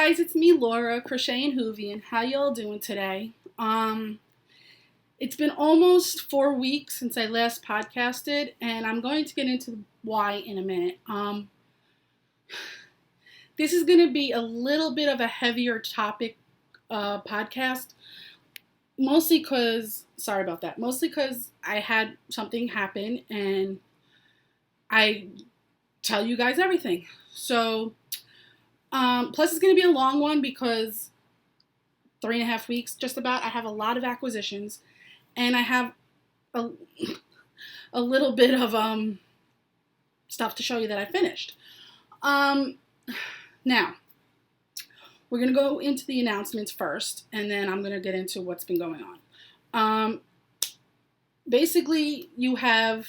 guys, it's me, Laura, Crocheting Whovian. How y'all doing today? It's been almost 4 weeks since I last podcasted, and I'm going to get into why in a minute. This is going to be a little bit of a heavier topic podcast, mostly because I had something happen, and I tell you guys everything. So, plus it's going to be a long one because 3.5 weeks, just about. I have a lot of acquisitions, and I have a little bit of stuff to show you that I finished. Now, we're going to go into the announcements first, and then I'm going to get into what's been going on. Basically, you have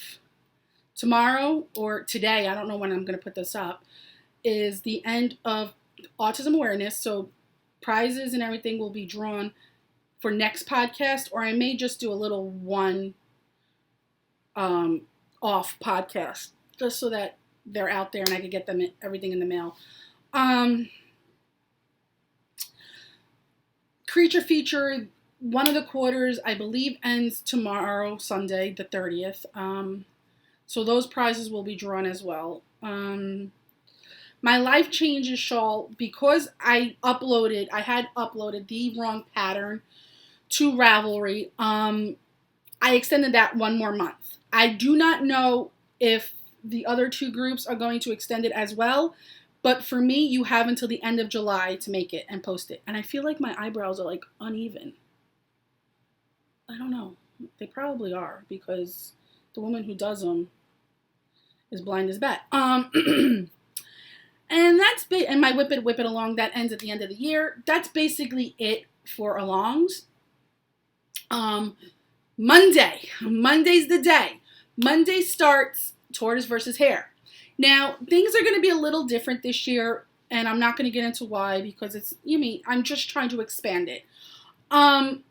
tomorrow or today, I don't know when I'm going to put this up, is the end of Autism Awareness. So prizes and everything will be drawn for next podcast, or I may just do a little one off podcast just so that they're out there and I can get them everything in the mail. Creature feature, one of the quarters, I believe, ends tomorrow, Sunday, the 30th. So those prizes will be drawn as well. My Life Changes shawl, because I had uploaded the wrong pattern to Ravelry, I extended that one more month. I do not know if the other two groups are going to extend it as well, but for me, you have until the end of July to make it and post it. And I feel like my eyebrows are like uneven. I don't know. They probably are because the woman who does them is blind as bat. And that's and my Whip It Along, that ends at the end of the year. That's basically it for alongs. Monday's the day. Monday starts Tortoise versus Hare. Now, things are going to be a little different this year, and I'm not going to get into why because I'm just trying to expand it. Pen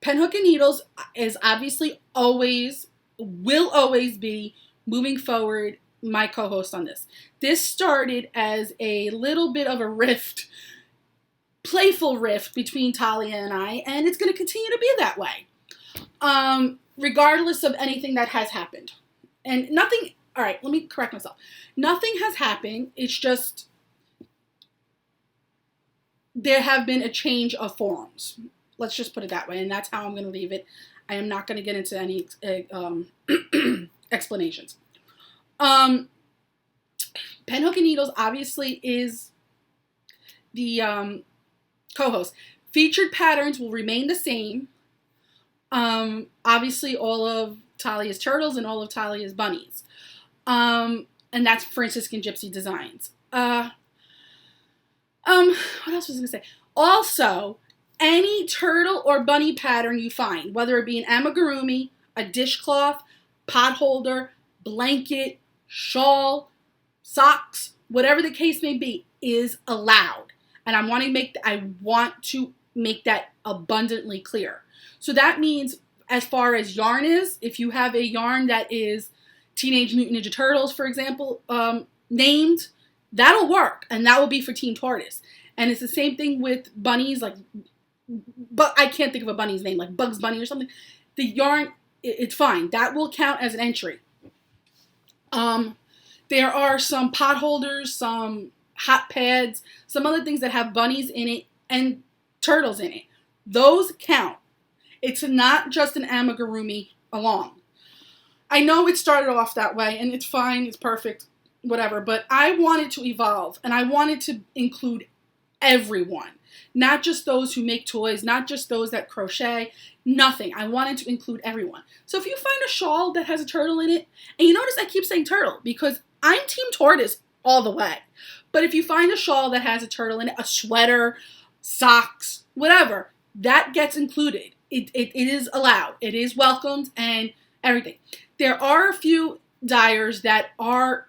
Hook and Needles is obviously will always be, moving forward, my co-host on this. This started as a little bit of a rift, playful rift between Talia and I, and it's going to continue to be that way. Regardless of anything that has happened. And nothing, all right, let me correct myself. Nothing has happened. It's just there have been a change of forums. Let's just put it that way, and that's how I'm going to leave it. I am not going to get into any explanations. Pen Hook and Needles obviously is the co-host. Featured patterns will remain the same. Obviously all of Talia's turtles and all of Talia's bunnies. And that's Franciscan Gypsy Designs. What else was I going to say? Also, any turtle or bunny pattern you find, whether it be an amigurumi, a dishcloth, pot holder, blanket, shawl, socks, whatever the case may be, is allowed. And I want to make that abundantly clear. So that means, as far as yarn is, if you have a yarn that is Teenage Mutant Ninja Turtles, for example, named, that'll work. And that will be for Team Tortoise. And it's the same thing with bunnies, but I can't think of a bunny's name, like Bugs Bunny or something. The yarn, it's fine. That will count as an entry. There are some pot holders, some hot pads, some other things that have bunnies in it and turtles in it. Those count. It's not just an amigurumi along. I know it started off that way, and it's fine, it's perfect, whatever, but I wanted to evolve, and I wanted to include everyone. Not just those who make toys, not just those that crochet, nothing. I wanted to include everyone. So if you find a shawl that has a turtle in it, and you notice I keep saying turtle, because I'm Team Tortoise all the way. But if you find a shawl that has a turtle in it, a sweater, socks, whatever, that gets included. It is allowed. It is welcomed and everything. There are a few dyers that are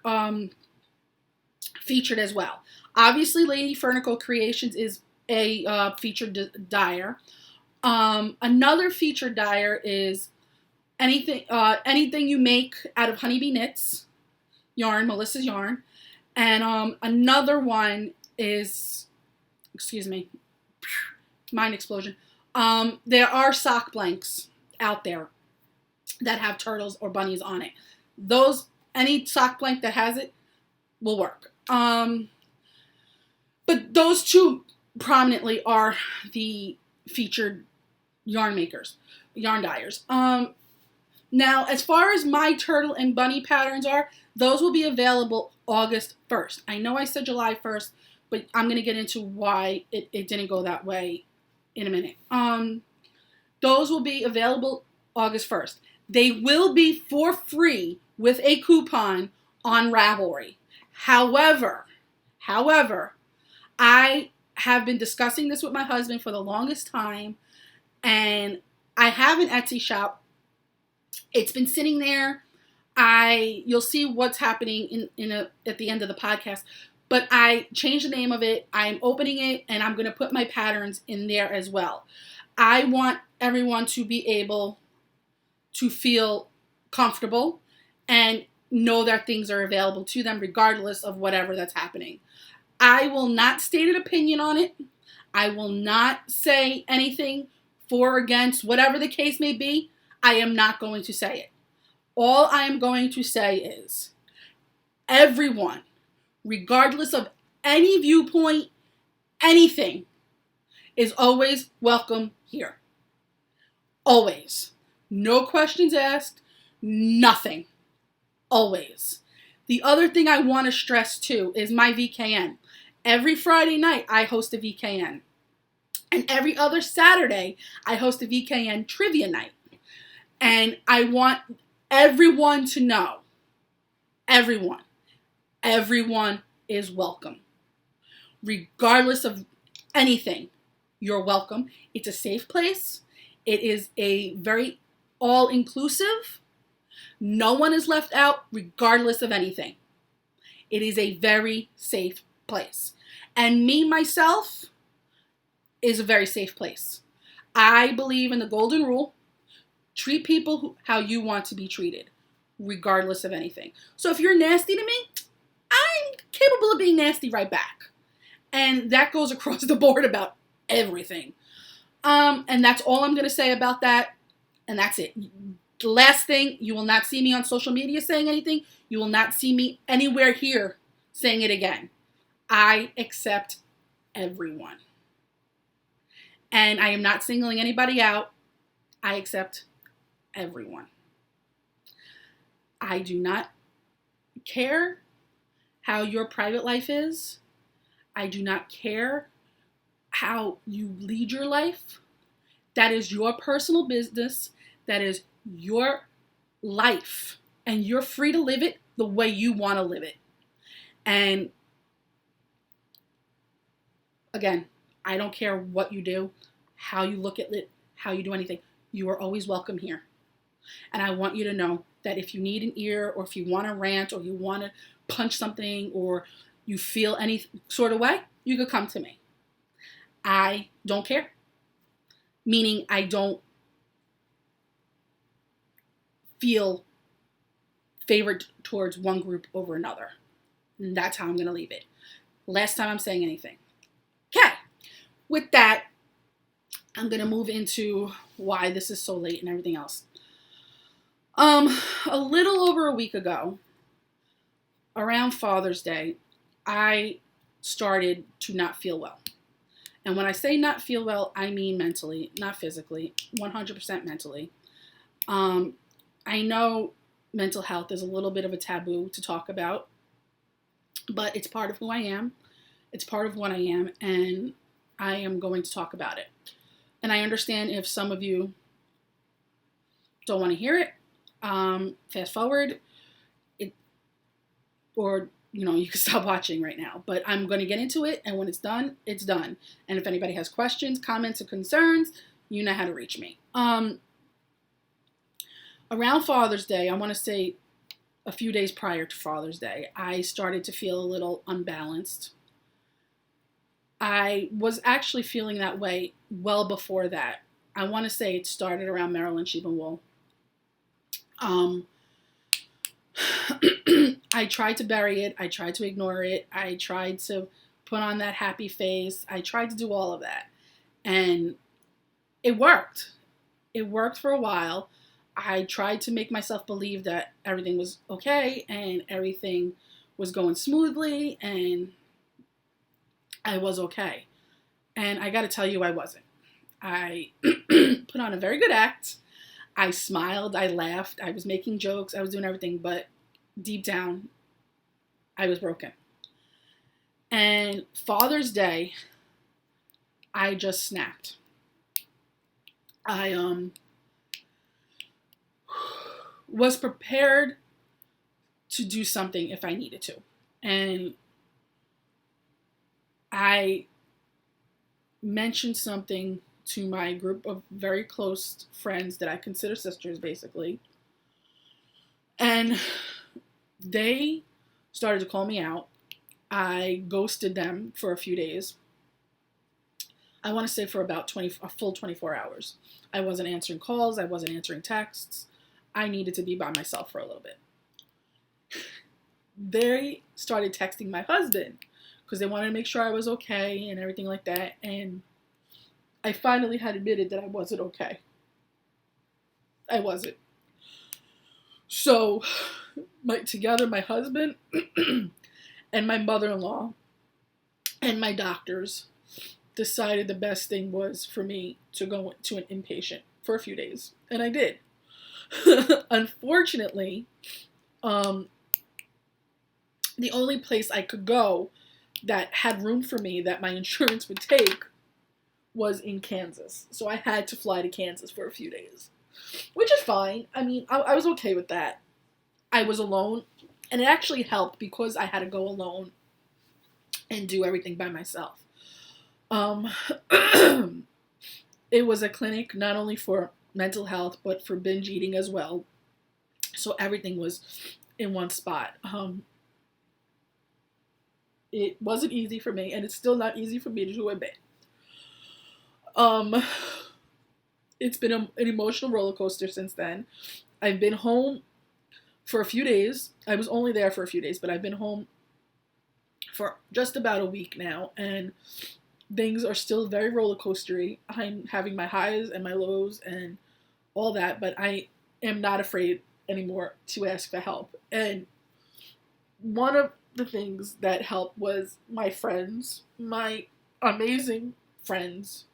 featured as well. Obviously, Lady Fernicle Creations is a featured dyer. Another featured dyer is anything you make out of Honeybee Knits yarn, Melissa's yarn. And another one is excuse me, mind explosion. There are sock blanks out there that have turtles or bunnies on it. Any sock blank that has it will work. But those two prominently are the featured yarn dyers. Now, as far as my turtle and bunny patterns are, those will be available August 1st. I know I said July 1st, but I'm going to get into why it didn't go that way in a minute. Those will be available August 1st. They will be for free with a coupon on Ravelry. However, I have been discussing this with my husband for the longest time, and I have an Etsy shop. It's been sitting there. You'll see what's happening at the end of the podcast. But I changed the name of it. I'm opening it, and I'm going to put my patterns in there as well. I want everyone to be able to feel comfortable and know that things are available to them regardless of whatever that's happening. I will not state an opinion on it. I will not say anything for or against, whatever the case may be. I am not going to say it. All I am going to say is everyone, regardless of any viewpoint, anything, is always welcome here. Always. No questions asked. Nothing. Always. The other thing I want to stress too is my VKN. Every Friday night I host a VKN. And every other Saturday I host a VKN trivia night. And I want everyone to know, everyone is welcome. Regardless of anything, you're welcome. It's a safe place. It is a very all-inclusive. No one is left out regardless of anything. It is a very safe place. And me, myself, is a very safe place. I believe in the golden rule. Treat people how you want to be treated, regardless of anything. So if you're nasty to me, I'm capable of being nasty right back. And that goes across the board about everything. And that's all I'm going to say about that. And that's it. The last thing, you will not see me on social media saying anything. You will not see me anywhere here saying it again. I accept everyone. And I am not singling anybody out. I accept everyone. I do not care how your private life is. I do not care how you lead your life. That is your personal business. That is your life. And you're free to live it the way you want to live it. And again, I don't care what you do, how you look at it, how you do anything. You are always welcome here. And I want you to know that if you need an ear, or if you want to rant, or you want to punch something, or you feel any sort of way, you could come to me. I don't care. Meaning I don't feel favored towards one group over another. And that's how I'm going to leave it. Last time I'm saying anything. Okay. With that, I'm going to move into why this is so late and everything else. A little over a week ago, around Father's Day, I started to not feel well. And when I say not feel well, I mean mentally, not physically, 100% mentally. I know mental health is a little bit of a taboo to talk about, but it's part of who I am. It's part of what I am, and I am going to talk about it. And I understand if some of you don't want to hear it, fast forward, or you can stop watching right now. But I'm going to get into it, and when it's done, it's done. And if anybody has questions, comments, or concerns, you know how to reach me. Around Father's Day, I want to say a few days prior to Father's Day, I started to feel a little unbalanced. I was actually feeling that way well before that. I want to say it started around Maryland Sheep and Wool. I tried to bury it. I tried to ignore it. I tried to put on that happy face. I tried to do all of that. And it worked. It worked for a while. I tried to make myself believe that everything was okay and everything was going smoothly and I was okay. And I got to tell you, I wasn't. I put on a very good act. I smiled, I laughed, I was making jokes, I was doing everything, but deep down, I was broken. And Father's Day, I just snapped. I was prepared to do something if I needed to. And I mentioned something to my group of very close friends that I consider sisters, basically. And they started to call me out. I ghosted them for a few days. I want to say for about a full 24 hours. I wasn't answering calls. I wasn't answering texts. I needed to be by myself for a little bit. They started texting my husband because they wanted to make sure I was okay and everything like that. And I finally had admitted that I wasn't okay. I wasn't. So, together, my husband and my mother-in-law and my doctors decided the best thing was for me to go to an inpatient for a few days. And I did. Unfortunately, the only place I could go that had room for me that my insurance would take was in Kansas. So I had to fly to Kansas for a few days, which is fine. I mean, I was okay with that. I was alone, and it actually helped because I had to go alone and do everything by myself. It was a clinic not only for mental health, but for binge eating as well. So everything was in one spot. It wasn't easy for me, and it's still not easy for me to admit. It's been an emotional roller coaster since then. I've been home for a few days. I was only there for a few days, but I've been home for just about a week now, and things are still very roller coastery. I'm having my highs and my lows and all that, but I am not afraid anymore to ask for help. And one of the things that helped was my friends, my amazing friends,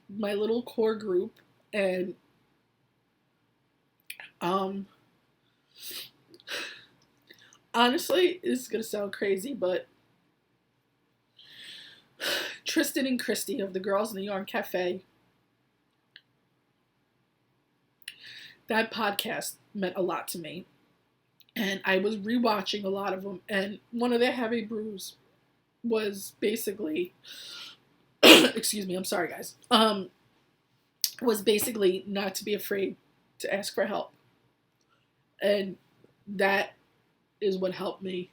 my little core group, and honestly, it's gonna sound crazy, but Tristan and Christy of the Girls in the Yarn Cafe, that podcast meant a lot to me. And I was rewatching a lot of them, and one of their heavy brews was basically, excuse me, I'm sorry guys, was basically not to be afraid to ask for help. And that is what helped me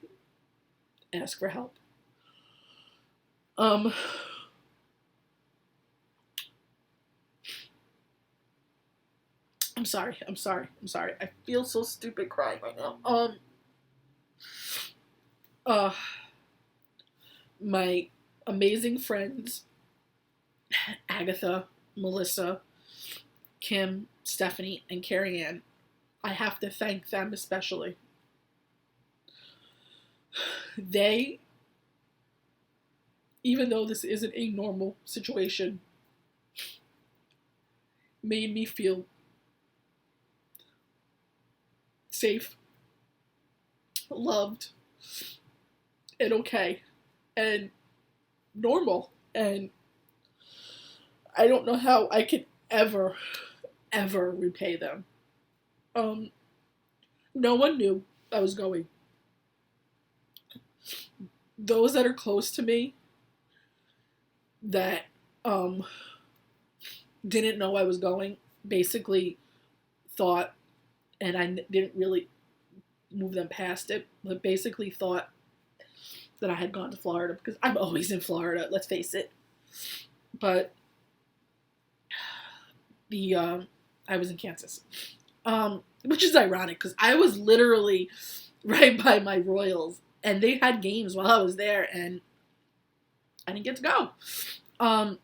ask for help. I'm sorry. I feel so stupid crying right now. My amazing friends, Agatha, Melissa, Kim, Stephanie, and Carrie Ann, I have to thank them especially. They, even though this isn't a normal situation, made me feel safe, loved, and okay, and normal. And I don't know how I could ever repay them. No one knew I was going. Those that are close to me that didn't know I was going basically thought, and I didn't really move them past it, but basically thought that I had gone to Florida, because I'm always in Florida, let's face it. But I was in Kansas, which is ironic because I was literally right by my Royals, and they had games while I was there, and I didn't get to go. Um,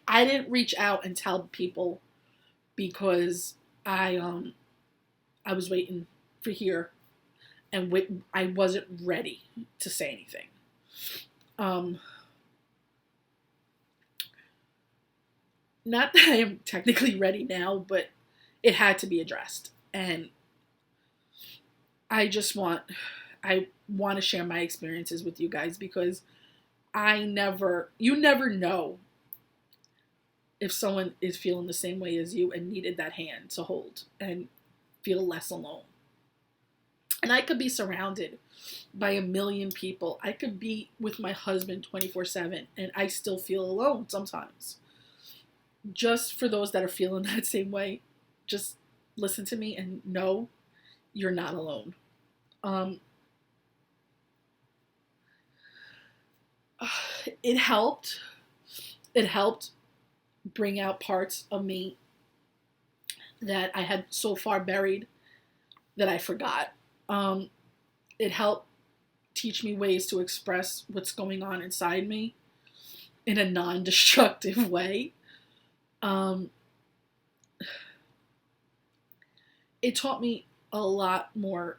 I didn't reach out and tell people because I was waiting for here, and I wasn't ready to say anything. Not that I am technically ready now, but it had to be addressed, and I want to share my experiences with you guys because you never know if someone is feeling the same way as you and needed that hand to hold and feel less alone. And I could be surrounded by a million people. I could be with my husband 24/7 and I still feel alone sometimes. Just for those that are feeling that same way, just listen to me and know you're not alone. It helped. It helped bring out parts of me that I had so far buried that I forgot. It helped teach me ways to express what's going on inside me in a non-destructive way. It taught me a lot more.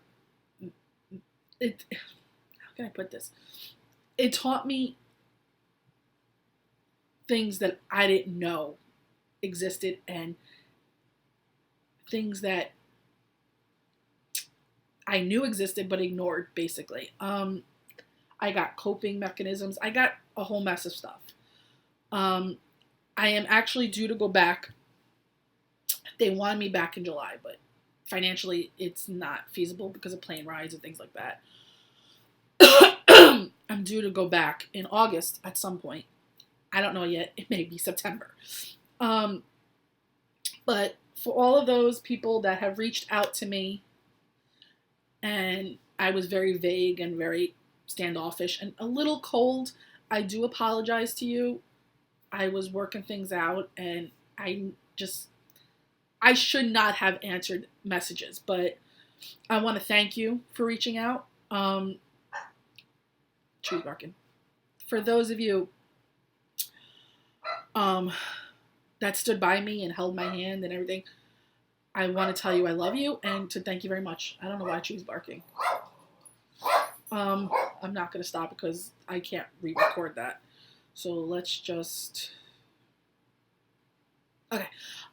How can I put this? It taught me things that I didn't know existed and things that I knew existed but ignored, basically. I got coping mechanisms. I got a whole mess of stuff. I am actually due to go back. They wanted me back in July, but financially it's not feasible because of plane rides and things like that. I'm due to go back in August at some point. I don't know yet. It may be September. But for all of those people that have reached out to me, and I was very vague and very standoffish and a little cold, I do apologize to you. I was working things out, and I should not have answered messages, but I want to thank you for reaching out. Trees barking. For those of you that stood by me and held my hand and everything, I want to tell you I love you and to thank you very much. I don't know why trees barking. I'm not going to stop because I can't re-record that. So let's just... Okay.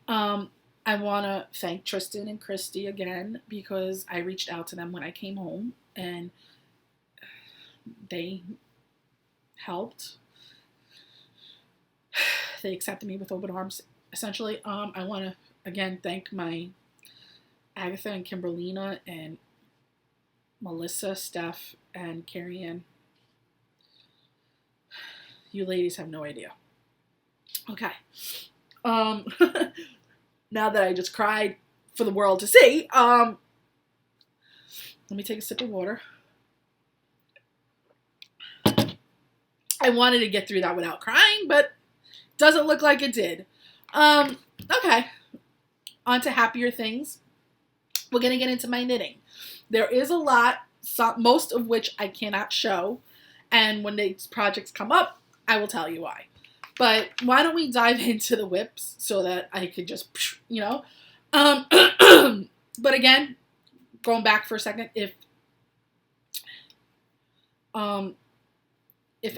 I want to thank Tristan and Christy again because I reached out to them when I came home and they helped. They accepted me with open arms, essentially. I want to, again, thank my Agatha and Kimberlina and Melissa, Steph, and Carrie Ann. You ladies have no idea. Okay. Now that I just cried for the world to see, let me take a sip of water. I wanted to get through that without crying, but doesn't look like it did. Okay. On to happier things. We're going to get into my knitting. There is a lot, most of which I cannot show. And when these projects come up, I will tell you why. But why don't we dive into the whips so that I could just, you know. But again, going back for a second, if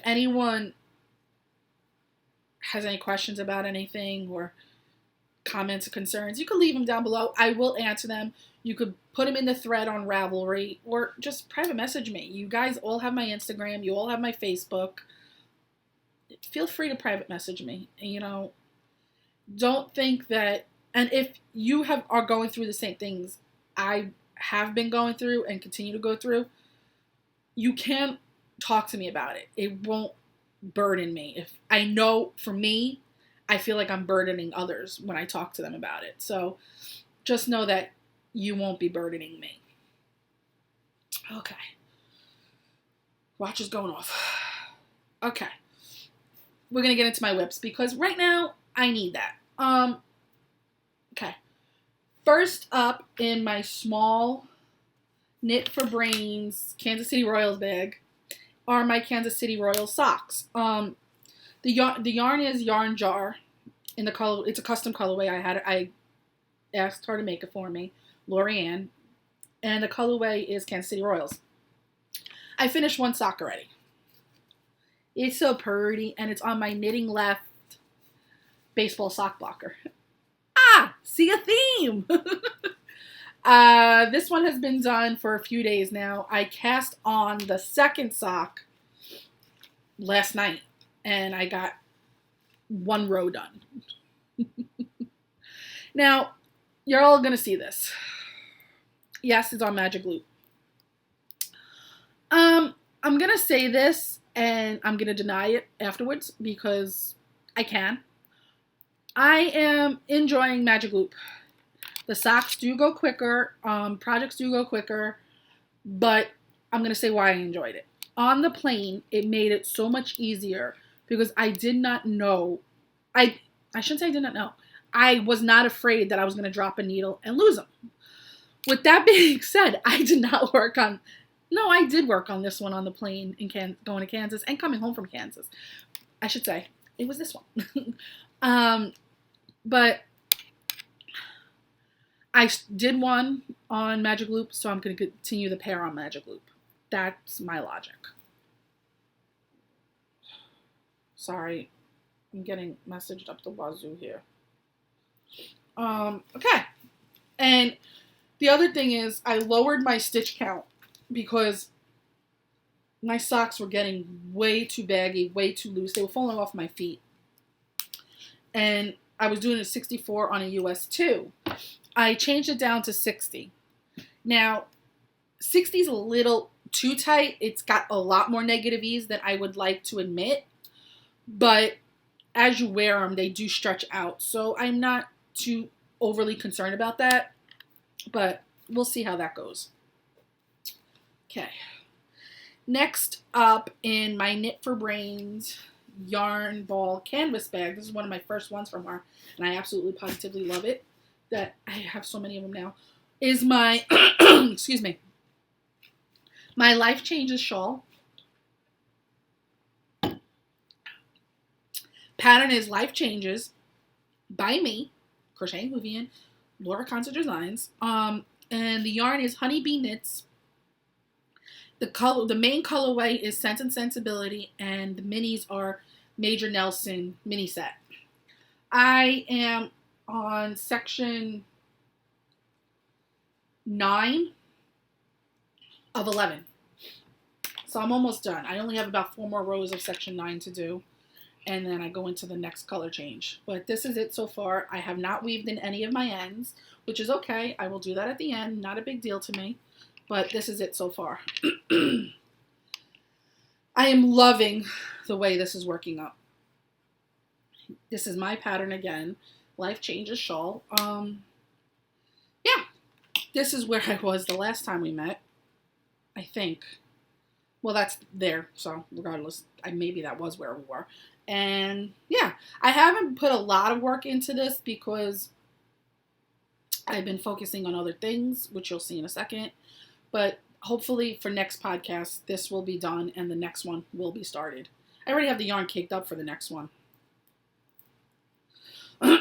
anyone has any questions about anything or comments or concerns, you can leave them down below. I will answer them. You could put them in the thread on Ravelry or just private message me. You guys all have my Instagram. You all have my Facebook. Feel free to private message me. You know, don't think that, and if you are going through the same things I have been going through and continue to go through, you can talk to me about it. It won't burden me. If I know, for me, I feel like I'm burdening others when I talk to them about it. So just know that you won't be burdening me. Okay. Watch is going off. Okay. We're going to get into my whips because right now I need that. Okay. First up in my small Knit for Brains Kansas City Royals bag are my Kansas City Royals socks. The yarn is Yarn Jar in the color. It's a custom colorway. I asked her to make it for me, Lorianne, and the colorway is Kansas City Royals. I finished one sock already. It's so pretty, and it's on my Knitting Left baseball sock blocker. See a theme. This one has been done for a few days now. I cast on the second sock last night, and I got one row done. Now, you're all going to see this. Yes, it's on Magic Loop. I'm going to say this, and I'm going to deny it afterwards because I can. I am enjoying Magic Loop. The socks do go quicker. Projects do go quicker. But I'm going to say why I enjoyed it. On the plane, it made it so much easier because I did not know. I shouldn't say I did not know. I was not afraid that I was going to drop a needle and lose them. With that being said, I did not work on... No, I did work on this one on the plane in going to Kansas and coming home from Kansas. I should say, it was this one. But I did one on Magic Loop, so I'm going to continue the pair on Magic Loop. That's my logic. Sorry, I'm getting messaged up the wazoo here. Okay. And the other thing is I lowered my stitch count because my socks were getting way too baggy, way too loose. They were falling off my feet. And I was doing a 64 on a US 2. I changed it down to 60. Now, 60 is a little too tight. It's got a lot more negative ease than I would like to admit. But as you wear them, they do stretch out. So I'm not too overly concerned about that. But we'll see how that goes. Okay. Next up in my Knit for Brains yarn ball canvas bag. This is one of my first ones from her, and I absolutely positively love it. That I have so many of them now. Is my excuse me, my Life Changes shawl. Pattern is Life Changes by me, Crocheting Whovian, Laura Concert Designs. And the yarn is Honeybee Knits. The main colorway is Sense and Sensibility, and the minis are Major Nelson mini set. I am on section 9 of 11. So I'm almost done. I only have about 4 more rows of section 9 to do, and then I go into the next color change. But this is it so far. I have not weaved in any of my ends, which is okay. I will do that at the end. Not a big deal to me. But this is it so far. I am loving the way this is working up. This is my pattern again. Life Changes shawl. Yeah. This is where I was the last time we met. I think. Well, that's there. So regardless, maybe that was where we were. And yeah, I haven't put a lot of work into this because I've been focusing on other things, which you'll see in a second. But hopefully for next podcast, this will be done and the next one will be started. I already have the yarn caked up for the next one. Okay.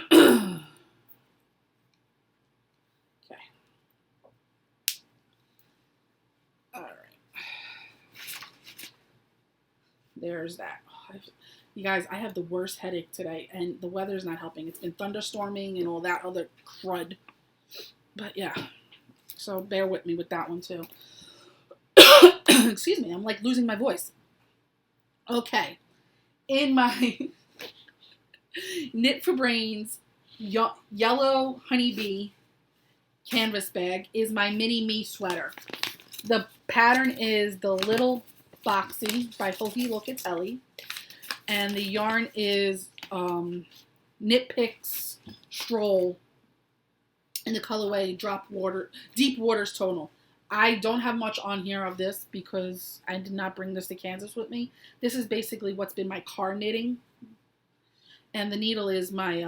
All right. There's that. You guys, I have the worst headache today and the weather's not helping. It's been thunderstorming and all that other crud. But yeah. So bear with me with that one too. Excuse me, I'm like losing my voice. Okay. In my Knit for Brains yellow honeybee canvas bag is my MiniMe Sweater. The pattern is the Little Boxy by Fofi Locatelli. And the yarn is Knit Picks Stroll in the colorway Deep Waters Tonal. I don't have much on here of this because I did not bring this to Kansas with me. This is basically what's been my car knitting. And the needle is my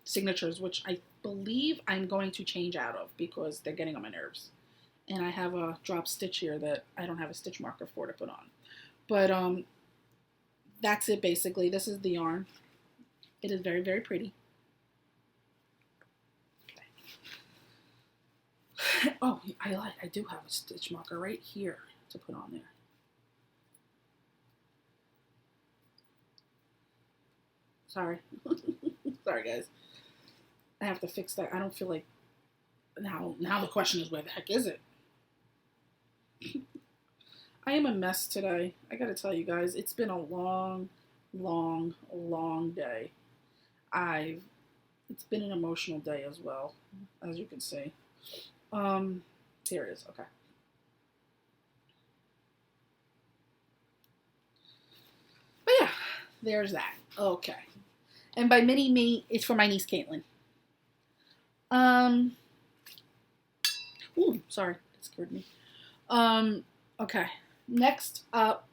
signatures, which I believe I'm going to change out of because they're getting on my nerves. And I have a drop stitch here that I don't have a stitch marker for to put on. But that's it basically. This is the yarn. It is very, very pretty. Okay. Oh, I do have a stitch marker right here to put on there. Sorry. Sorry, guys. I have to fix that. I don't feel like... Now the question is, where the heck is it? I am a mess today. I gotta tell you guys, it's been a long, long, long day. It's been an emotional day as well, as you can see. Here it is. Okay. But yeah, there's that. Okay. And by MiniMe, it's for my niece Caitlin. Ooh, sorry, that scared me. Okay. Next up,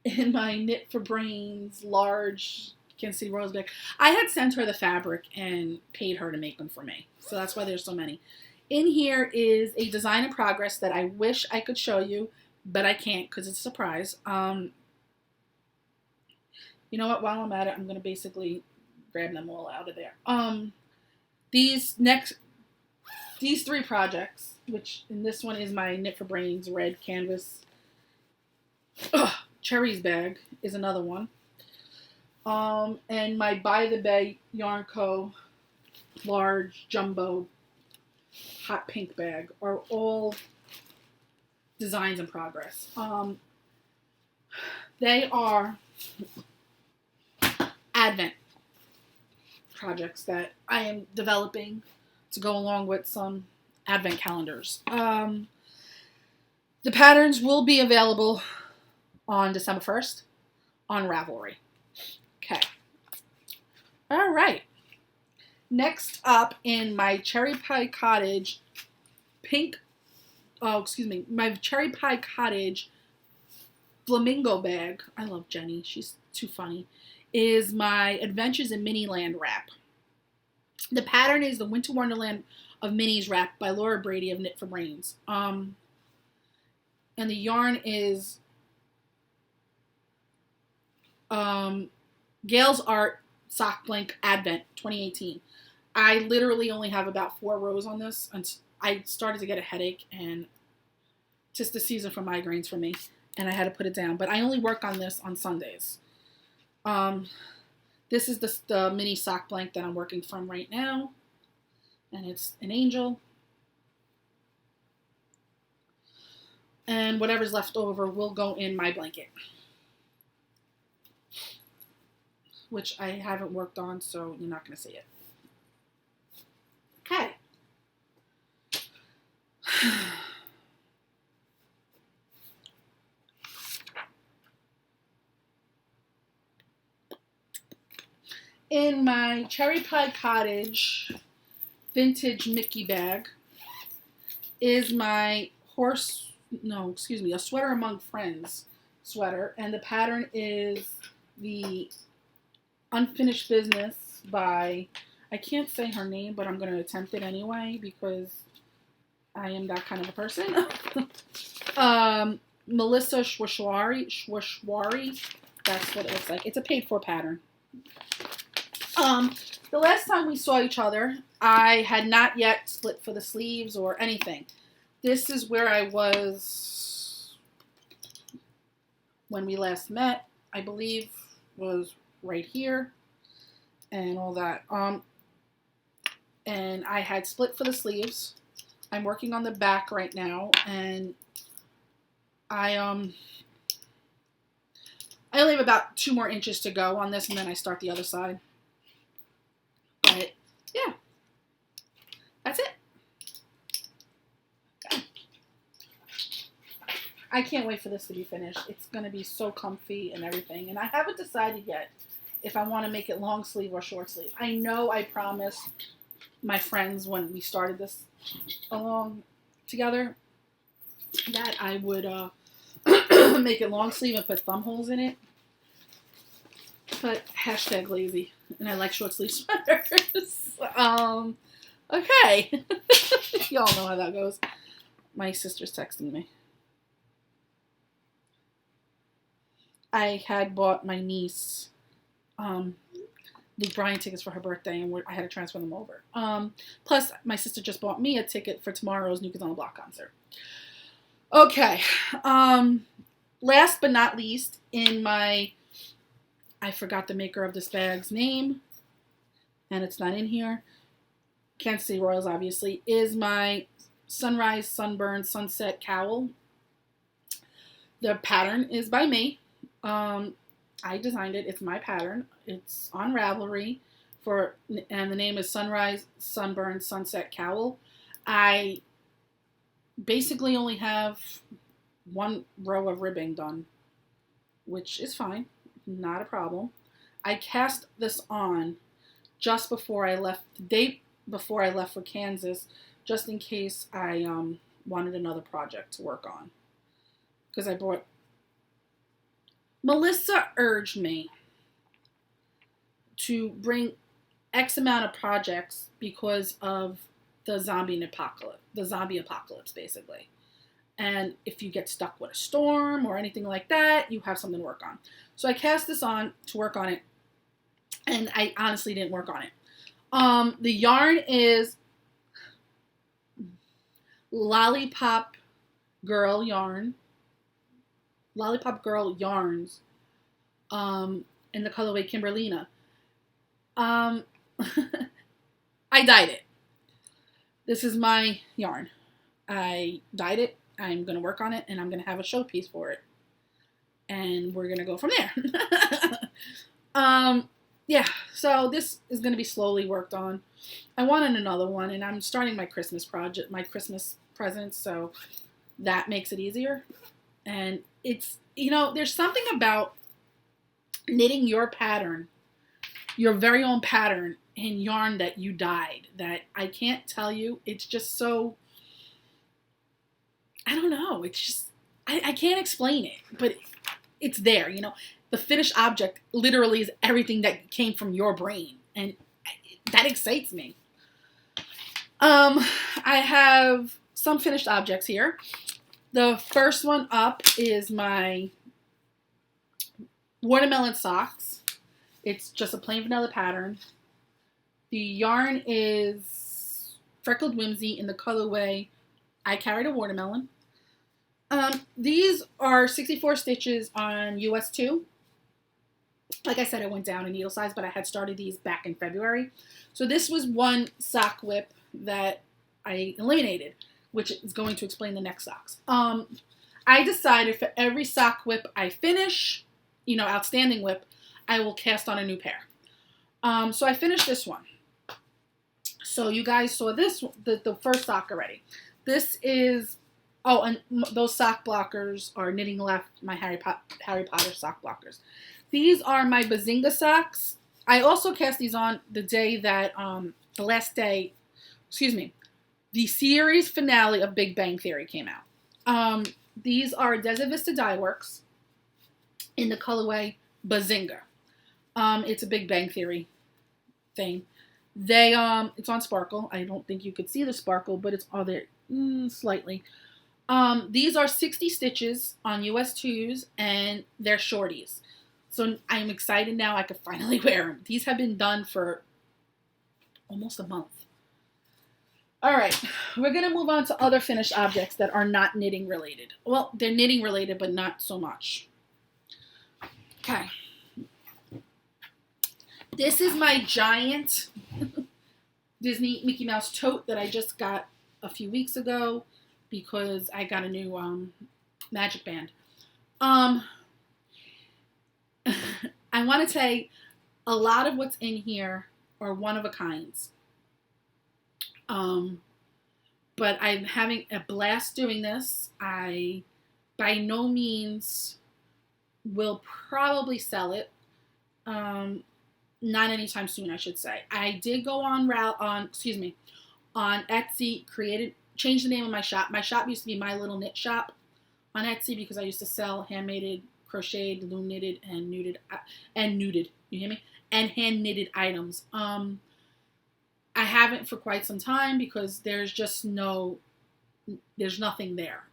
in my Knit for Brains large Kempsey Rows bag, I had sent her the fabric and paid her to make them for me. So that's why there's so many. In here is a design in progress that I wish I could show you, but I can't because it's a surprise. You know what? While I'm at it, I'm going to basically grab them all out of there. These three projects, which in this one is my Knit for Brains red canvas cherries bag, is another one. And my By the Bay Yarn Co. large jumbo hot pink bag are all designs in progress. They are Advent projects that I am developing to go along with some Advent calendars. The patterns will be available on December 1st on Ravelry. Okay. All right. Next up in my Cherry Pie Cottage my Cherry Pie Cottage Flamingo bag. I love Jenny. She's too funny. Is my Adventures in Miniland wrap. The pattern is the Winter Wonderland of Minis wrap by Laura Brady of Knit for Brains. And the yarn is Gail's Art Sock Blank Advent 2018. I literally only have about 4 rows on this, and I started to get a headache, and just the season for migraines for me, and I had to put it down. But I only work on this on Sundays. This is the mini sock blank that I'm working from right now, and it's an angel. And whatever's left over will go in my blanket, which I haven't worked on, so you're not going to see it. Okay. In my Cherry Pie Cottage vintage Mickey bag is my a Sweater Among Friends sweater, and the pattern is the Unfinished Business by, I can't say her name, but I'm going to attempt it anyway because I am that kind of a person. Melissa Schwashwari, that's what it looks like. It's a paid for pattern. The last time we saw each other, I had not yet split for the sleeves or anything. This is where I was when we last met, I believe was right here and all that. And I had split for the sleeves. I'm working on the back right now, and I only have about 2 more inches to go on this, and then I start the other side. But yeah, that's it. I can't wait for this to be finished. It's going to be so comfy and everything. And I haven't decided yet if I want to make it long sleeve or short sleeve. I know I promised my friends when we started this along together that I would make it long sleeve and put thumb holes in it. But hashtag lazy. And I like short sleeve sweaters. Okay. Y'all know how that goes. My sister's texting me. I had bought my niece Luke Bryan tickets for her birthday, and I had to transfer them over. Plus, my sister just bought me a ticket for tomorrow's New Kids on the Block concert. Okay. Last but not least, I forgot the maker of this bag's name, and it's not in here. Kempsey Rows, obviously, is my Sunrise, Sunburn, Sunset Cowl. The pattern is by me. I designed it. It's my pattern. It's on Ravelry and the name is Sunrise, Sunburn, Sunset Cowl. I basically only have one row of ribbing done, which is fine. Not a problem. I cast this on just before I left, the day before I left for Kansas, just in case I wanted another project to work on. Because Melissa urged me to bring X amount of projects because of the zombie apocalypse, basically. And if you get stuck with a storm or anything like that, you have something to work on. So I cast this on to work on it, and I honestly didn't work on it. The yarn is Lollipop Girl Yarns, in the colorway Kimberlina. I dyed it. This is my yarn. I dyed it. I'm going to work on it, and I'm going to have a showpiece for it. And we're going to go from there. Yeah, so this is going to be slowly worked on. I wanted another one, and I'm starting my Christmas project, my Christmas presents, so that makes it easier. And it's, there's something about knitting your pattern, your very own pattern, in yarn that you dyed that I can't tell you. It's just so, I don't know. It's just, I can't explain it, but it's there, The finished object literally is everything that came from your brain, and that excites me. I have some finished objects here. The first one up is my watermelon socks. It's just a plain vanilla pattern. The yarn is Freckled Whimsy in the colorway I Carried a Watermelon. These are 64 stitches on US 2. Like I said, I went down in needle size, but I had started these back in February. So this was one sock whip that I eliminated, which is going to explain the next socks. I decided for every sock whip I finish, outstanding whip, I will cast on a new pair. So I finished this one. So you guys saw this, the first sock already. This is, and those sock blockers are Knitting Left, my Harry Potter sock blockers. These are my Bazinga socks. I also cast these on the day that, the series finale of Big Bang Theory came out. These are Desert Vista Dye Works in the colorway Bazinga. It's a Big Bang Theory thing. It's on sparkle. I don't think you could see the sparkle, but it's all there slightly. These are 60 stitches on US 2s, and they're shorties. So I'm excited now I could finally wear them. These have been done for almost a month. All right, we're going to move on to other finished objects that are not knitting related. Well, they're knitting related, but not so much. Okay. This is my giant Disney Mickey Mouse tote that I just got a few weeks ago because I got a new magic band. I want to say a lot of what's in here are one-of-a-kinds. But I'm having a blast doing this. I, by no means, will probably sell it. Not anytime soon, I should say. I did go on Etsy, changed the name of my shop. My shop used to be My Little Knit Shop on Etsy because I used to sell handmade, crocheted, loom knitted, and nuded. You hear me? And hand knitted items. I haven't for quite some time because there's just no there's nothing there.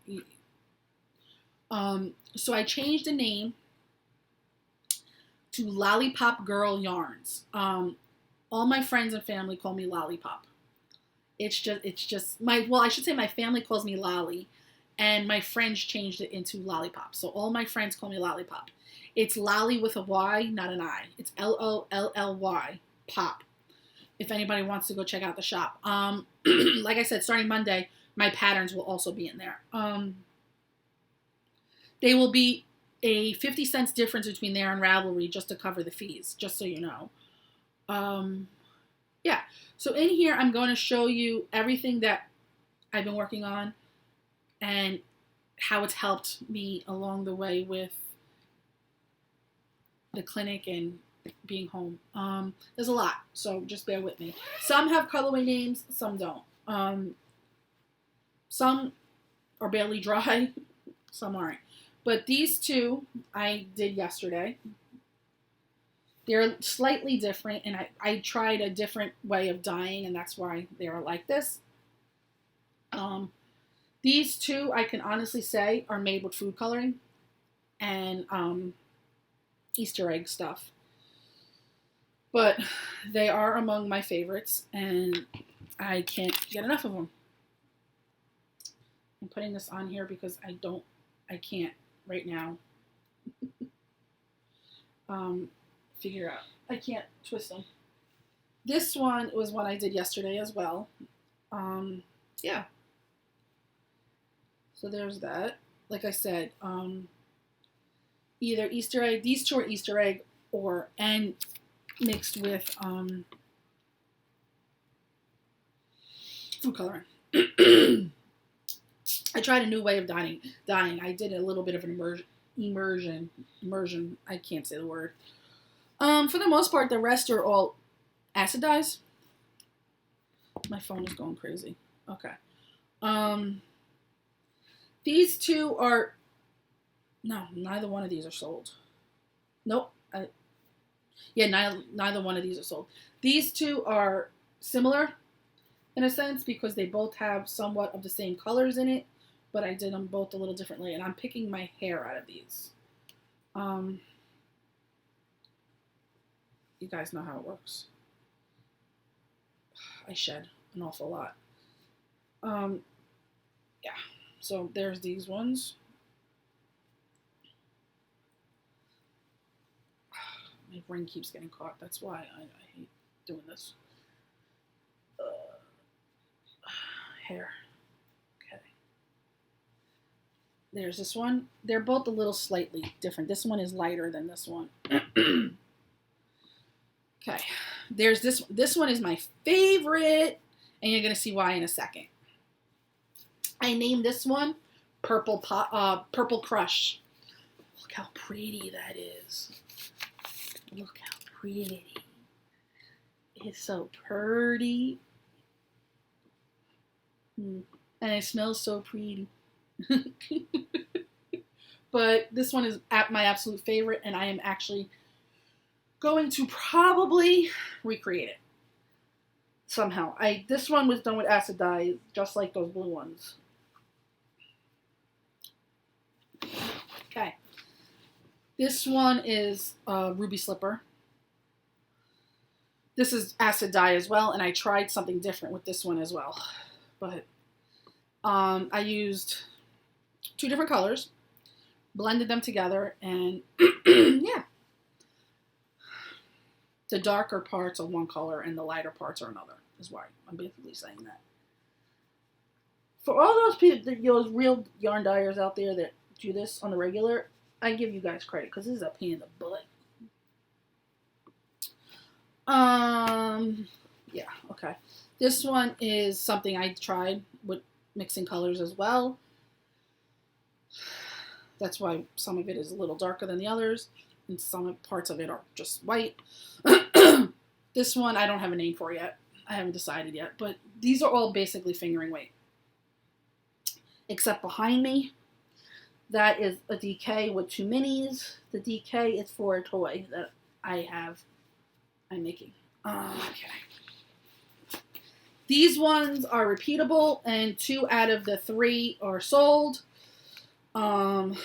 So I changed the name to Lollipop Girl Yarns. All my friends and family call me Lollipop. It's just I should say my family calls me Lolly, and my friends changed it into Lollipop. So all my friends call me Lollipop. It's Lolly with a Y, not an I. It's Lolly Pop. If anybody wants to go check out the shop. Like I said, starting Monday, my patterns will also be in there. They will be a 50 cents difference between there and Ravelry just to cover the fees, just so you know. Yeah, so in here I'm going to show you everything that I've been working on and how it's helped me along the way with the clinic and being home. There's a lot, so just bear with me. Some have colorway names, some don't. Some are barely dry, some aren't. But these two I did yesterday. They're slightly different, and I tried a different way of dyeing, and that's why they're like this. These two, I can honestly say, are made with food coloring and Easter egg stuff. But they are among my favorites, and I can't get enough of them. I'm putting this on here because I can't right now figure out. I can't twist them. This one was one I did yesterday as well. Yeah. So there's that. Like I said, either Easter egg, these two are Easter egg, and mixed with food coloring. I tried a new way of dyeing. I did a little bit of an immersion. I can't say the word. For the most part, the rest are all acid dyes. My phone is going crazy. Okay. These two are, no, neither one of these are sold. Nope. Neither one of these are sold. These two are similar in a sense because they both have somewhat of the same colors in it, but I did them both a little differently, and I'm picking my hair out of these. You guys know how it works. I shed an awful lot. Yeah, so there's these ones. My ring keeps getting caught. That's why I hate doing this. Hair. Okay. There's this one. They're both a little slightly different. This one is lighter than this one. Okay. There's this. This one is my favorite, and you're gonna see why in a second. I named this one Purple Crush. Look how pretty that is. Look how pretty. It's so pretty. And it smells so pretty. But this one is my absolute favorite, and I am actually going to probably recreate it somehow. This one was done with acid dye, just like those blue ones. Okay. This one is Ruby Slipper. This is acid dye as well, and I tried something different with this one as well. But I used 2 different colors, blended them together, and yeah. The darker parts are one color and the lighter parts are another, is why I'm basically saying that. For all those people, those real yarn dyers out there that do this on the regular, I give you guys credit because this is a pain in the butt. Yeah, okay. This one is something I tried with mixing colors as well. That's why some of it is a little darker than the others, and some parts of it are just white. This one I don't have a name for yet. I haven't decided yet, but these are all basically fingering weight. Except behind me, that is a DK with 2 minis. The DK is for a toy that I'm making. Okay. These ones are repeatable, and 2 out of the 3 are sold. And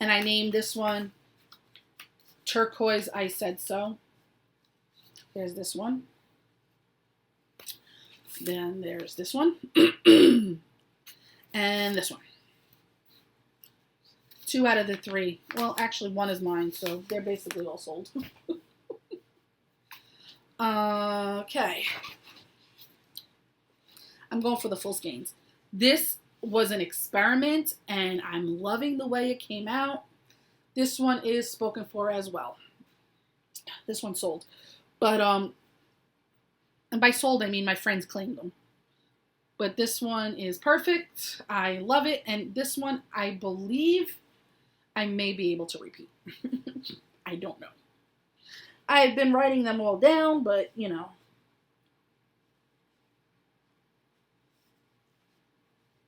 I named this one Turquoise I Said So. There's this one. Then there's this one. And this one. 2 out of the 3. Well, actually, 1 is mine, so they're basically all sold. Okay. I'm going for the full skeins. This was an experiment, and I'm loving the way it came out. This one is spoken for as well. This one sold. But, and by sold, I mean my friends claimed them. But this one is perfect. I love it. And this one, I believe I may be able to repeat. I don't know. I've been writing them all down, but, you know.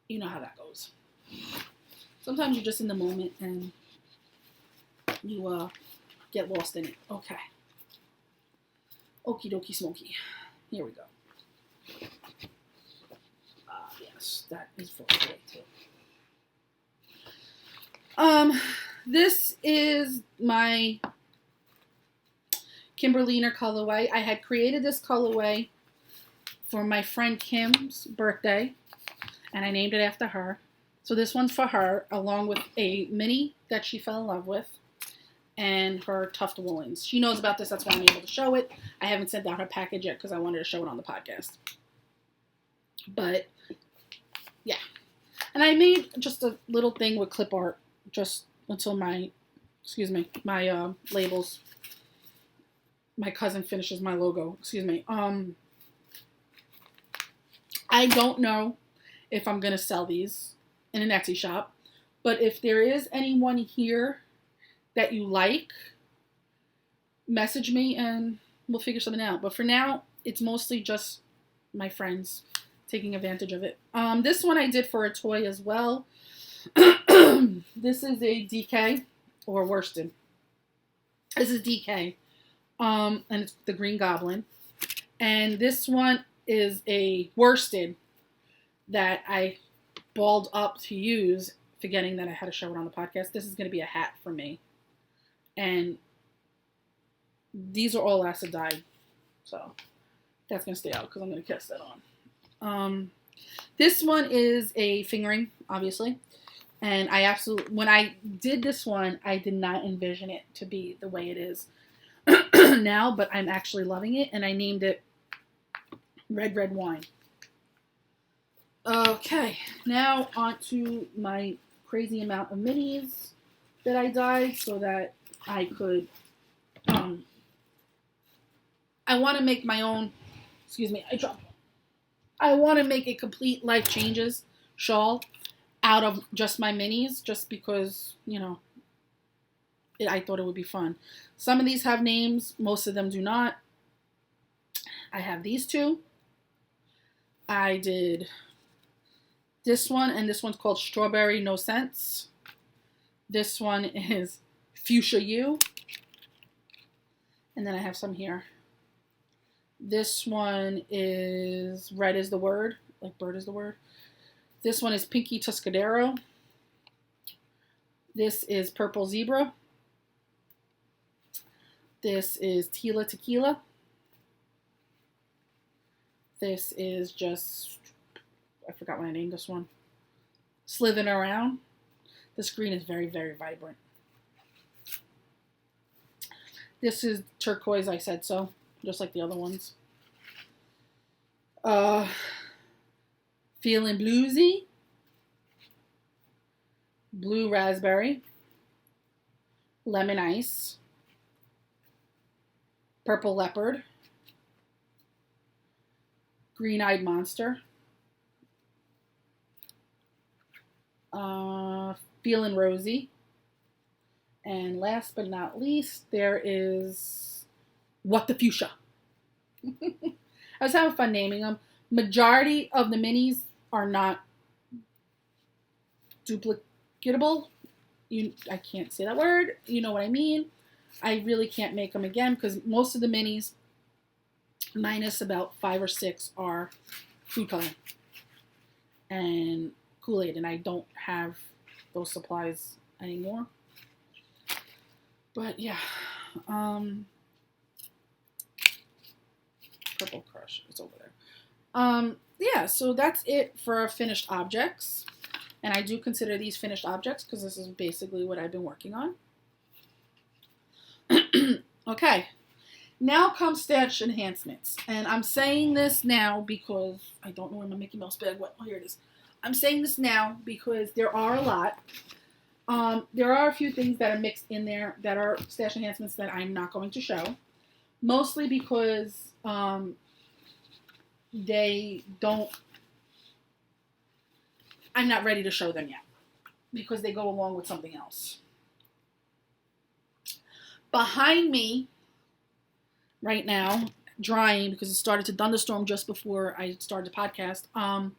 You know how that goes. Sometimes you're just in the moment and you get lost in it. Okay. Okie dokie smoky. Here we go. Yes, that is for today too. This is my Kimberliner colorway. I had created this colorway for my friend Kim's birthday, and I named it after her. So this one's for her, along with a mini that she fell in love with, and her tuft woolens. She knows about this, that's why I'm able to show it. I haven't sent out her package yet because I wanted to show it on the podcast. But, yeah. And I made just a little thing with clip art, just until my labels, my cousin finishes my logo, I don't know if I'm going to sell these in an Etsy shop, but if there is anyone here that you like, message me and we'll figure something out. But for now, it's mostly just my friends taking advantage of it. This one I did for a toy as well. This is a DK or worsted. This is DK. And it's the Green Goblin. And this one is a worsted that I balled up to use, forgetting that I had to show it on the podcast. This is going to be a hat for me. And these are all acid dyed. So that's going to stay out because I'm going to cast that on. This one is a fingering, obviously. And when I did this one, I did not envision it to be the way it is now, but I'm actually loving it. And I named it Red Red Wine. Okay, now on to my crazy amount of minis that I dyed so that I could, I want to make my own, I want to make a complete Life Changes shawl out of just my minis, just because, you know, I thought it would be fun. Some of these have names, most of them do not. I have these two. I did this one, and this one's called Strawberry No Sense. This one is Fuchsia You. And then I have some here. This one is Red is the Word, like bird is the word. This one is Pinky Tuscadero. This is Purple Zebra. This is Tila Tequila. This is just, I forgot what I named this one. Slithering Around. This green is very, very vibrant. This is Turquoise I Said So, just like the other ones. Feeling Bluesy. Blue Raspberry. Lemon Ice. Purple Leopard. Green-Eyed Monster. Feeling Rosy. And last but not least, there is What the Fuchsia. I was having fun naming them. Majority of the minis are not duplicatable. I can't say that word. You know what I mean. I really can't make them again because most of the minis, minus about 5 or 6, are food coloring and Kool-Aid, and I don't have those supplies anymore. But yeah, Purple Crush is over there. Yeah, so that's it for finished objects. And I do consider these finished objects because this is basically what I've been working on. Okay, now comes stash enhancements. And I'm saying this now because I don't know where my Mickey Mouse bag went. Oh, here it is. I'm saying this now because there are a lot. There are a few things that are mixed in there that are stash enhancements that I'm not going to show. Mostly because they don't, I'm not ready to show them yet because they go along with something else. Behind me right now, drying because it started to thunderstorm just before I started the podcast, and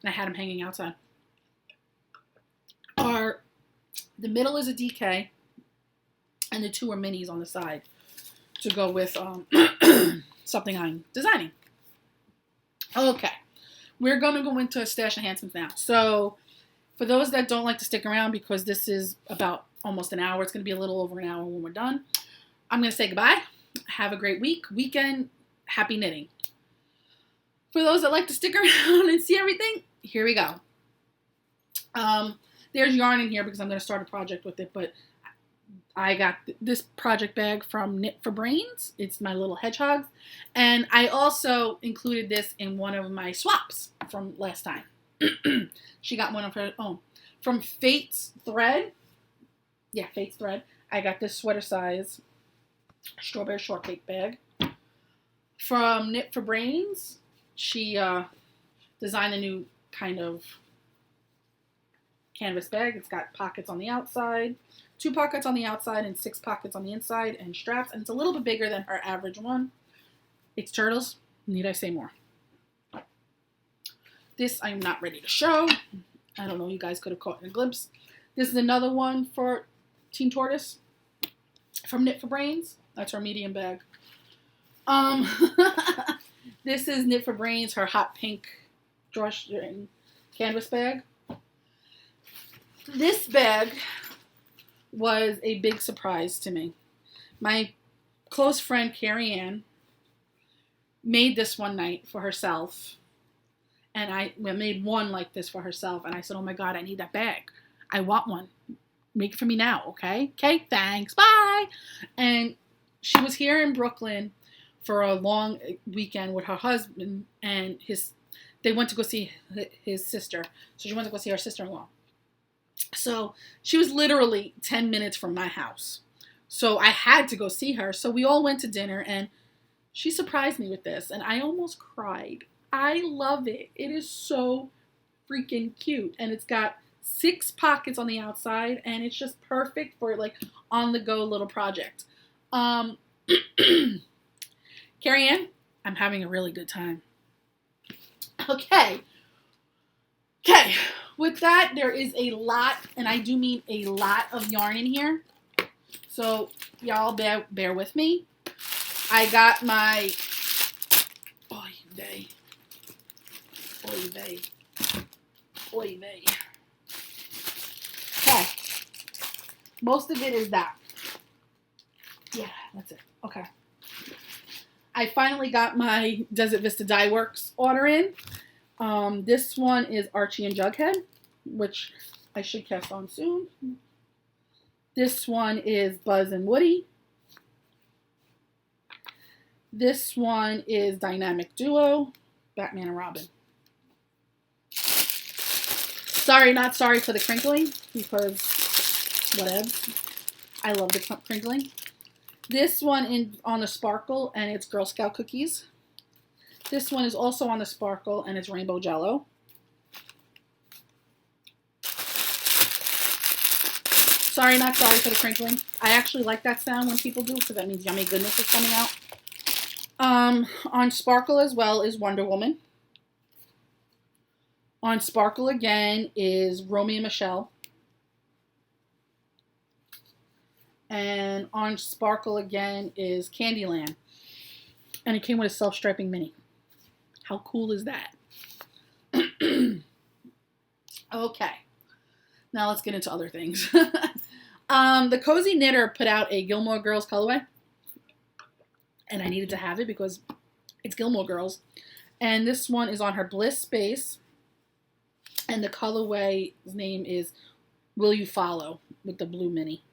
I had them hanging outside, are the middle is a DK and the two are minis on the side to go with something I'm designing. Okay, we're going to go into stash enhancements now. So for those that don't like to stick around because this is about almost an hour, it's going to be a little over an hour when we're done. I'm going to say goodbye. Have a great weekend. Happy knitting. For those that like to stick around and see everything, here we go. There's yarn in here because I'm going to start a project with it, but I got this project bag from Knit for Brains. It's my little hedgehogs. And I also included this in one of my swaps from last time. She got one of her own. From Fate's Thread. Yeah, Fate's Thread. I got this sweater size strawberry shortcake bag. From Knit for Brains, she designed a new kind of canvas bag. It's got pockets on the outside, 2 pockets on the outside and 6 pockets on the inside and straps, and it's a little bit bigger than her average one. It's turtles. Need I say more? This I'm not ready to show. I don't know, you guys could have caught in a glimpse. This is another one for Team Tortoise from Knit for Brains. That's her medium bag. This is Knit for Brains, her hot pink drawstring canvas bag. This bag was a big surprise to me. My close friend Carrie Ann made this one night for herself, and I made one like this for herself, and I said, oh my god, I need that bag. I want one. Make it for me now, okay? Okay, thanks, bye. And she was here in Brooklyn for a long weekend with her husband and they went to go see his sister. So she went to go see her sister-in-law. So she was literally 10 minutes from my house. So I had to go see her. So we all went to dinner and she surprised me with this and I almost cried. I love it. It is so freaking cute. And it's got 6 pockets on the outside and it's just perfect for like on the go little project. Carrie Ann, I'm having a really good time. Okay. With that, there is a lot, and I do mean a lot of yarn in here. So, y'all bear with me. I got my... Oy vey. Oy vey. Oy vey. Okay. Most of it is that. Yeah, that's it. Okay. I finally got my Desert Vista Dye Works order in. This one is Archie and Jughead, which I should cast on soon. This one is Buzz and Woody. This one is Dynamic Duo, Batman and Robin. Sorry, not sorry for the crinkling, because whatever. I love the crinkling. This one on the sparkle, and it's Girl Scout cookies. This one is also on the sparkle, and it's Rainbow Jello. Sorry, not sorry for the crinkling. I actually like that sound when people do, because that means yummy goodness is coming out. On sparkle as well is Wonder Woman. On sparkle again is Romeo and Michelle. And on sparkle again is Candyland. And it came with a self-striping mini. How cool is that? Okay. Now let's get into other things. The Cozy Knitter put out a Gilmore Girls colorway. And I needed to have it because it's Gilmore Girls. And this one is on her Bliss base. And the colorway's name is Will You Follow with the blue mini.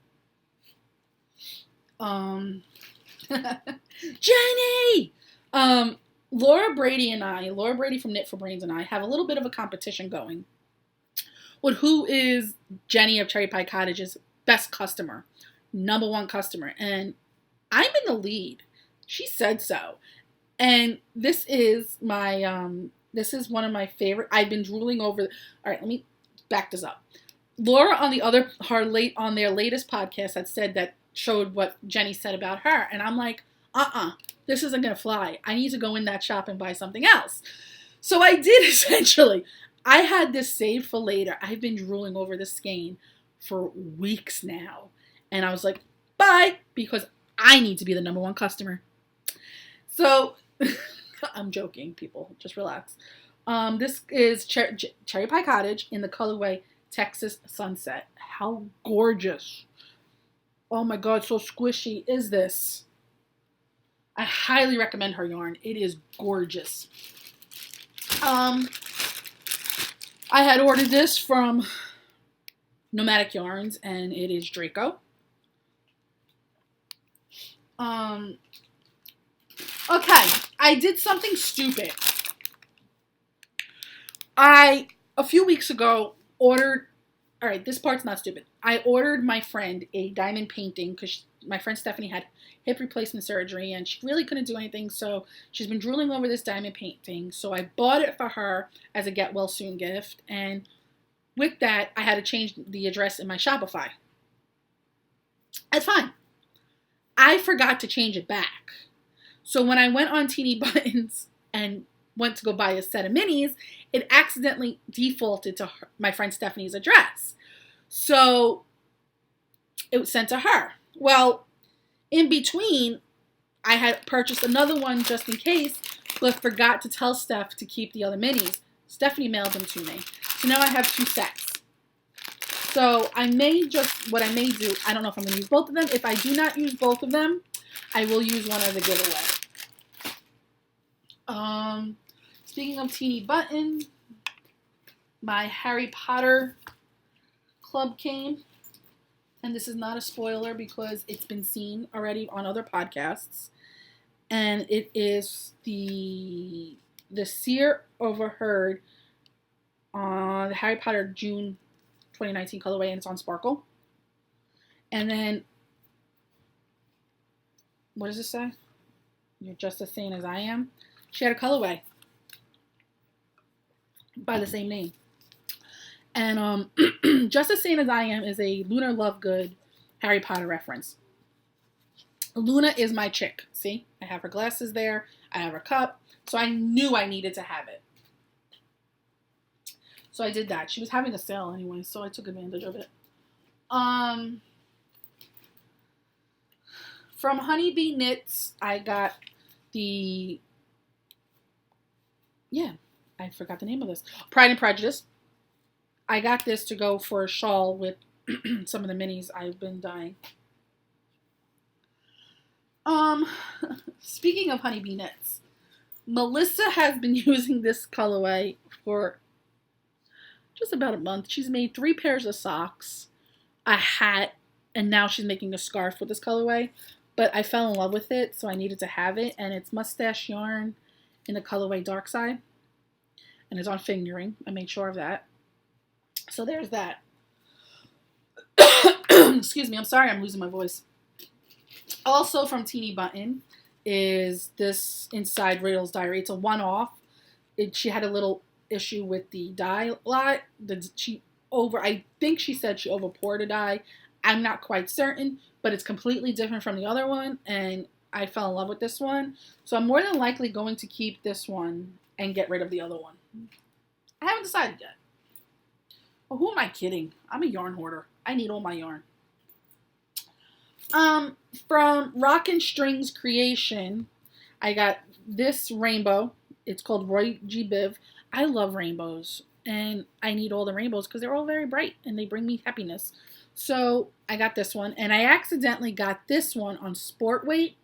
Jenny! Laura Brady from Knit for Brains and I have a little bit of a competition going with who is Jenny of Cherry Pie Cottage's best customer, number one customer. And I'm in the lead. She said so. And this is my, this is one of my favorite. I've been drooling over. All right, let me back this up. Laura on their latest podcast had said that showed what Jenny said about her. And I'm like, this isn't going to fly. I need to go in that shop and buy something else. So I did essentially. I had this saved for later. I've been drooling over this skein for weeks now. And I was like, bye, because I need to be the number one customer. So I'm joking, people. Just relax. This is Cherry Pie Cottage in the colorway Texas Sunset. How gorgeous. Oh my God, so squishy is this. I highly recommend her yarn. It is gorgeous. I had ordered this from Nomadic Yarns, and it is Draco. Okay, I did something stupid. A few weeks ago, ordered, all right, this part's not stupid. I ordered my friend a diamond painting because my friend Stephanie had hip replacement surgery and she really couldn't do anything. So she's been drooling over this diamond painting. So I bought it for her as a get well soon gift. And with that, I had to change the address in my Shopify. That's fine. I forgot to change it back. So when I went on Teeny Buttons and went to go buy a set of minis, it accidentally defaulted to my friend Stephanie's address. So it was sent to her. Well, in between, I had purchased another one just in case, but forgot to tell Steph to keep the other minis. Stephanie mailed them to me. So now I have 2 sets. So what I may do, I don't know if I'm going to use both of them. If I do not use both of them, I will use one as a giveaway. Speaking of Teeny Button, my Harry Potter club came. And this is not a spoiler because it's been seen already on other podcasts. And it is the Seer Overheard on the Harry Potter June 2019 colorway, and it's on Sparkle. And then, what does it say? You're just as sane as I am. She had a colorway by the same name. And Just as Sane as I Am is a Lunar Lovegood Harry Potter reference. Luna is my chick. See? I have her glasses there. I have her cup. So I knew I needed to have it. So I did that. She was having a sale anyway, so I took advantage of it. From Honeybee Knits, I got I forgot the name of this. Pride and Prejudice. I got this to go for a shawl with some of the minis I've been dyeing. Speaking of Honeybee Knits, Melissa has been using this colorway for just about a month. She's made 3 pairs of socks, a hat, and now she's making a scarf with this colorway. But I fell in love with it, so I needed to have it. And it's Mustache Yarn in the colorway Dark Side. And it's on fingering. I made sure of that. So there's that. Excuse me, I'm sorry I'm losing my voice. Also from Teeny Button is this Inside Riddles Diary. It's a one-off. She had a little issue with the dye lot. I think she said she overpoured a dye. I'm not quite certain, but it's completely different from the other one, and I fell in love with this one. So I'm more than likely going to keep this one and get rid of the other one. I haven't decided yet. Well, who am I kidding? I'm a yarn hoarder. I need all my yarn. From Rock and Strings Creation, I got this rainbow. It's called Roy G. Biv. I love rainbows. and I need all the rainbows because they're all very bright and they bring me happiness. So I got this one, and I accidentally got this one on sport weight.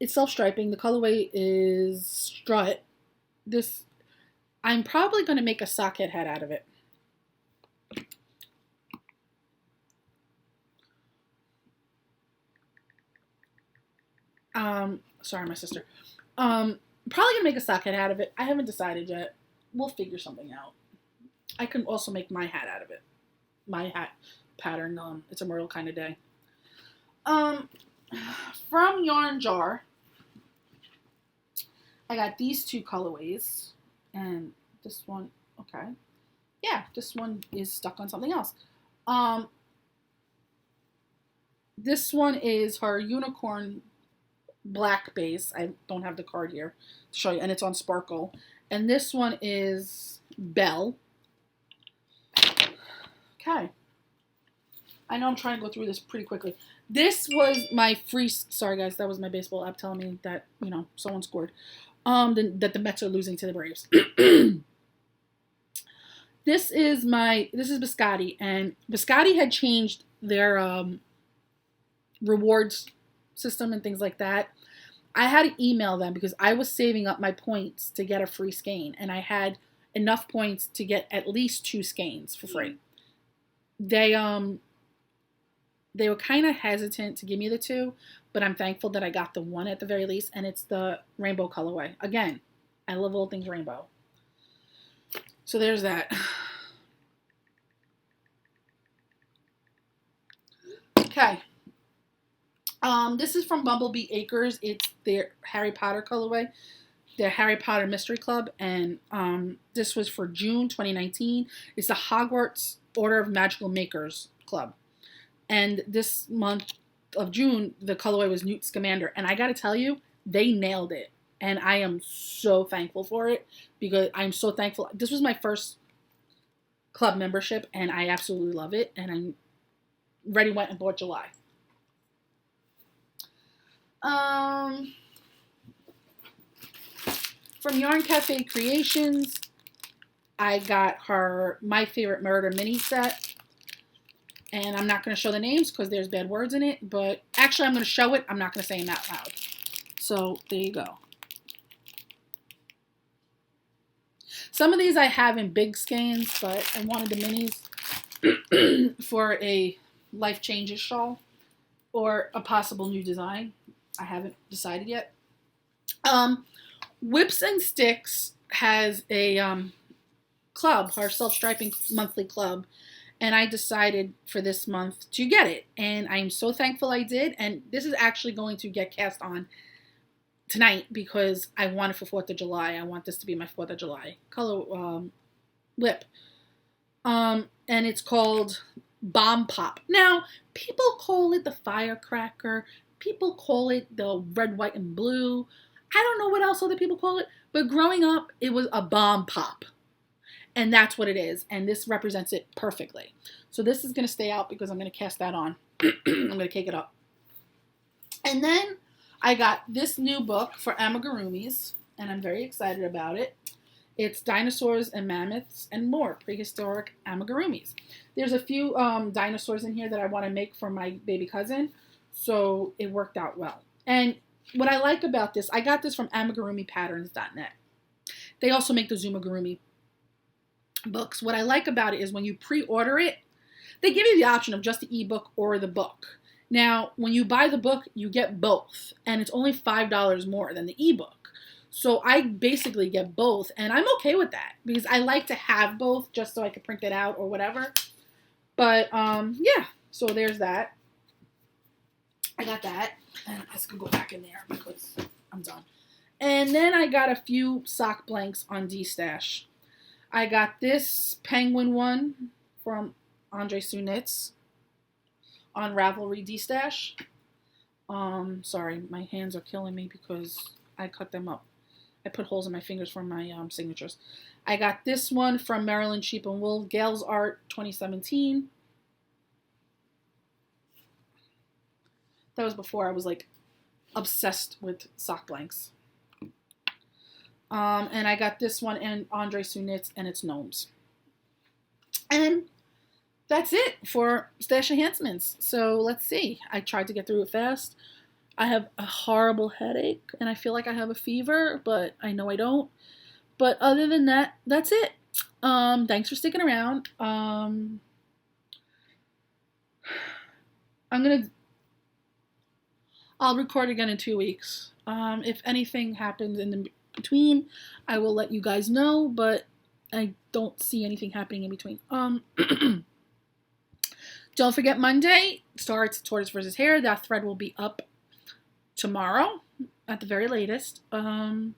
It's self-striping. The colorway is strut. This, I'm probably going to make a socket hat out of it. Sorry, my sister. Probably gonna make a socket out of it. I haven't decided yet. We'll figure something out. I can also make my hat out of it. My hat pattern. It's a Myrtle kind of day. From Yarn Jar, I got these two colorways, and this one, okay, yeah, this one is stuck on something else. This one is her unicorn black base. I don't have the card here to show you, and it's on sparkle. And this one is Belle. Okay. I know I'm trying to go through this pretty quickly. This was my free, sorry guys, that was my baseball app telling me that, you know, someone scored. That the Mets are losing to the Braves. This is Biscotti, and Biscotti had changed their rewards system and things like that. I had to email them because I was saving up my points to get a free skein, and I had enough points to get at least 2 skeins for free. They were kind of hesitant to give me the 2, but I'm thankful that I got the 1 at the very least, and it's the rainbow colorway. Again, I love all things rainbow. So there's that. Okay. This is from Bumblebee Acres. It's their Harry Potter colorway, their Harry Potter Mystery Club, and this was for June 2019. It's the Hogwarts Order of Magical Makers Club. And this month of June, the colorway was Newt Scamander. And I got to tell you, they nailed it. And I am so thankful for it because I'm so thankful. This was my first club membership, and I absolutely love it. And I'm ready, went and bought July. From Yarn Cafe Creations, I got her My Favorite Murder mini set. And I'm not going to show the names because there's bad words in it. But actually, I'm going to show it. I'm not going to say them out loud. So there you go. Some of these I have in big skeins, but I wanted the minis for a Life Changes shawl or a possible new design. I haven't decided yet. Whips and Sticks has a club, our self-striping monthly club. And I decided for this month to get it. And I'm so thankful I did. And this is actually going to get cast on tonight because I want it for 4th of July. I want this to be my 4th of July color whip. And it's called Bomb Pop. Now, people call it the firecracker. People call it the red, white, and blue. I don't know what else other people call it. But growing up, it was a bomb pop. And that's what it is. And this represents it perfectly. So this is going to stay out because I'm going to cast that on. I'm going to cake it up. And then I got this new book for amigurumis. And I'm very excited about it. It's Dinosaurs and Mammoths and More Prehistoric Amigurumis. There's a few dinosaurs in here that I want to make for my baby cousin. So it worked out well. And what I like about this, I got this from amigurumipatterns.net. They also make the Zumigurumi books. What I like about it is when you pre-order it, they give you the option of just the ebook or the book. Now, when you buy the book, you get both, and it's only $5 more than the ebook. So I basically get both, and I'm okay with that because I like to have both just so I can print it out or whatever. But yeah, so there's that. I got that, and I just can go back in there because I'm done. And then I got a few sock blanks on D-Stash. I got this penguin one from Andre Sunitz on Ravelry D-Stash. Sorry, my hands are killing me because I cut them up. I put holes in my fingers for my signatures. I got this one from Maryland Sheep and Wool, Gail's Art 2017. That was before I was like obsessed with sock blanks. And I got this one and Andre Sue Knits, and it's gnomes. And that's it for Stash Enhancements. So let's see. I tried to get through it fast. I have a horrible headache, and I feel like I have a fever, but I know I don't. But other than that, that's it. Thanks for sticking around. I'll record again in 2 weeks. If anything happens in the between, I will let you guys know, but I don't see anything happening in between. Don't forget, Monday starts Tortoise versus Hare. That thread will be up tomorrow at the very latest. And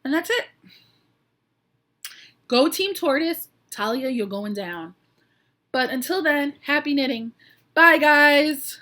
that's it. Go Team Tortoise. Talia, you're going down. But until then, happy knitting. Bye, guys.